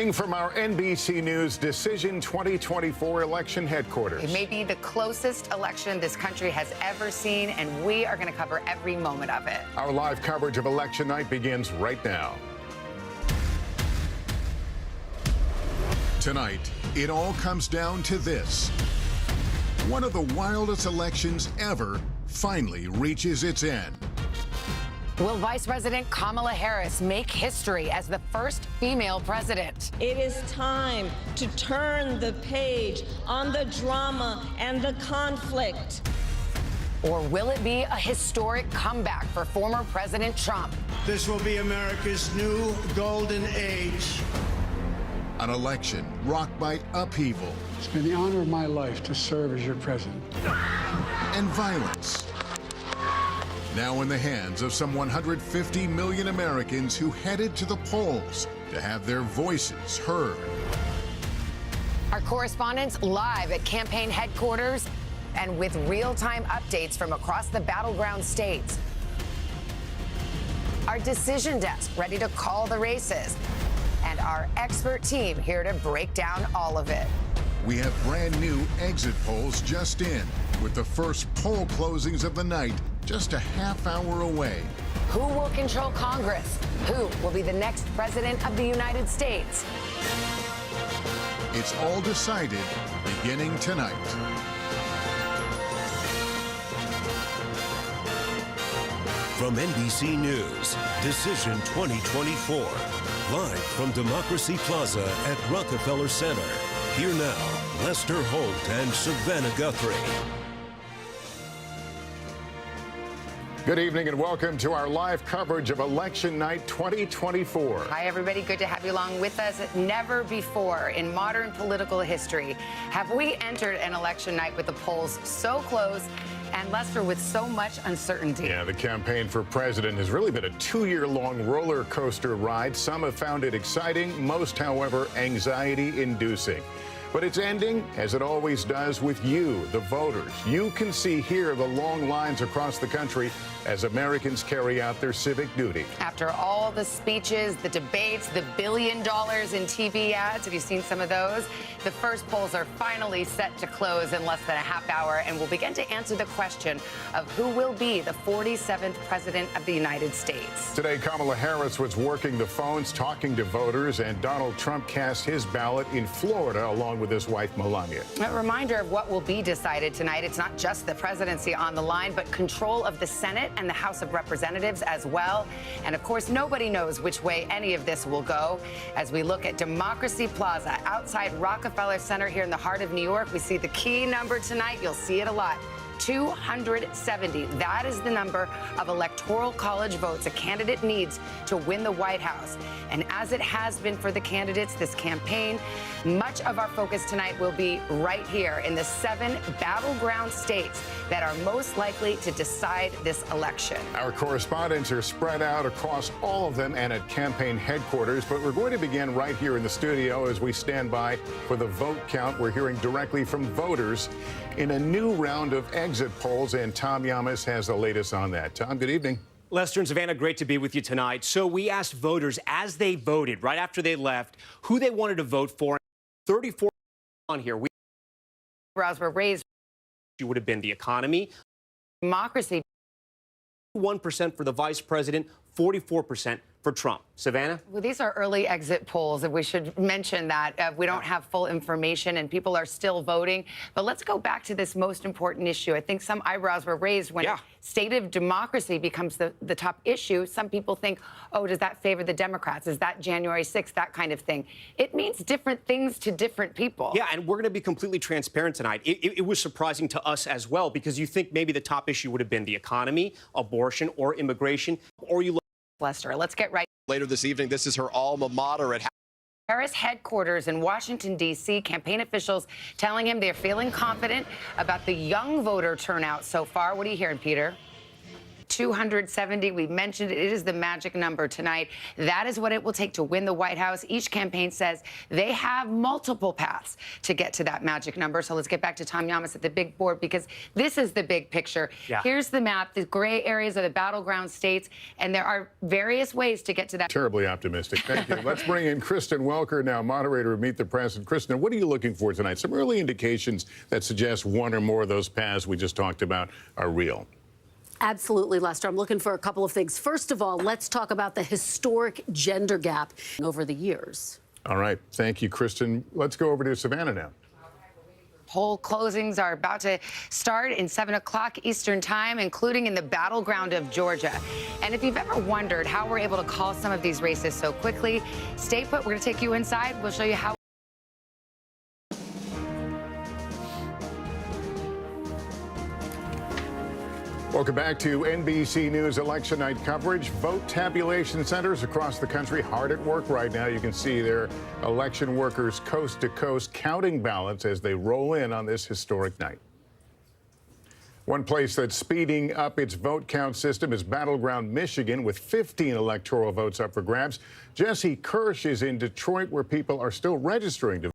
Reporting from our NBC News Decision 2024 election headquarters. It may be the closest election this country has ever seen, and we are going to cover every moment of it. Our live coverage of election night begins right now. Tonight, it all comes down to this. One of the wildest elections ever finally reaches its end. Will Vice President Kamala Harris make history as the first female president? It is time to turn the page on the drama and the conflict. Or will it be a historic comeback for former President Trump? This will be America's new golden age. An election rocked by upheaval. It's been the honor of my life to serve as your president. And violence. Now in the hands of some 150 million Americans who headed to the polls to have their voices heard. Our correspondents live at campaign headquarters and with real-time updates from across the battleground states. Our decision desk ready to call the races. And our expert team here to break down all of it. We have brand new exit polls just in, with the first poll closings of the night just a half hour away. Who will control Congress? Who will be the next president of the United States? It's all decided beginning tonight. From NBC News, Decision 2024. Live from Democracy Plaza at Rockefeller Center. Here now, Lester Holt and Savannah Guthrie. Good evening and welcome to our live coverage of Election Night 2024. Hi, everybody. Good to have you along with us. Never before in modern political history have we entered an election night with the polls so close and, Lester, with so much uncertainty. Yeah, the campaign for president has really been a two-year-long roller coaster ride. Some have found it exciting, most, however, anxiety-inducing. But it's ending, as it always does, with you, the voters. You can see here the long lines across the country as Americans carry out their civic duty. After all the speeches, the debates, the $1 billion in TV ads, have you seen some of those? The first polls are finally set to close in less than a half hour, and we'll begin to answer the question of who will be the 47th president of the United States. Today, Kamala Harris was working the phones, talking to voters, and Donald Trump cast his ballot in Florida along with his wife, Melania. A reminder of what will be decided tonight. It's not just the presidency on the line, but control of the Senate and the House of Representatives as well. And of course, nobody knows which way any of this will go. As we look at Democracy Plaza outside Rockefeller Center here in the heart of New York, we see the key number tonight. You'll see it a lot. 270. That is the number of electoral college votes a candidate needs to win the White House. And as it has been for the candidates this campaign, much of our focus tonight will be right here in the 7 battleground states that are most likely to decide this election. Our correspondents are spread out across all of them and at campaign headquarters, but we're going to begin right here in the studio as we stand by for the vote count. We're hearing directly from voters in a new round of exit polls, and Tom Yamas has the latest on that. Tom, good evening. Lester and Savannah, great to be with you tonight. So we asked voters as they voted, right after they left, who they wanted to vote for. 34 on here. Eyebrows were raised. It would have been the economy. Democracy. 1% for the vice president, 44% for Trump. Savannah? Well, these are early exit polls, and we should mention that we don't have full information and people are still voting. But let's go back to this most important issue. I think some eyebrows were raised when state of democracy becomes the top issue. Some people think, oh, does that favor the Democrats? Is that January 6th, that kind of thing? It means different things to different people. Yeah, and we're going to be completely transparent tonight. It was surprising to us as well, because you think maybe the top issue would have been the economy, abortion, or immigration, or you look. Lester, let's get right. Later this evening, this is her alma mater at Harris headquarters in Washington, D.C., campaign officials telling him they're feeling confident about the young voter turnout so far. What are you hearing, Peter? 270. We mentioned it. It is the magic number tonight. That is what it will take to win the White House. Each campaign says they have multiple paths to get to that magic number. So let's get back to Tom Yamas at the big board, because this is the big picture. Yeah. Here's the map. The gray areas are the battleground states, and there are various ways to get to that. Terribly optimistic. Thank you. Let's bring in Kristen Welker now, moderator of Meet the President. Kristen, what are you looking for tonight? Some early indications that suggest one or more of those paths we just talked about are real. Absolutely, Lester. I'm looking for a couple of things. First of all, let's talk about the historic gender gap over the years. All right. Thank you, Kristen. Let's go over to Savannah now. Poll closings are about to start in 7 o'clock Eastern time, including in the battleground of Georgia. And if you've ever wondered how we're able to call some of these races so quickly, stay put. We're going to take you inside. We'll show you how. Welcome back to NBC News election night coverage. Vote tabulation centers across the country hard at work right now. You can see their election workers coast to coast counting ballots as they roll in on this historic night. One place that's speeding up its vote count system is battleground Michigan, with 15 electoral votes up for grabs. Jesse Kirsch is in Detroit, where people are still registering to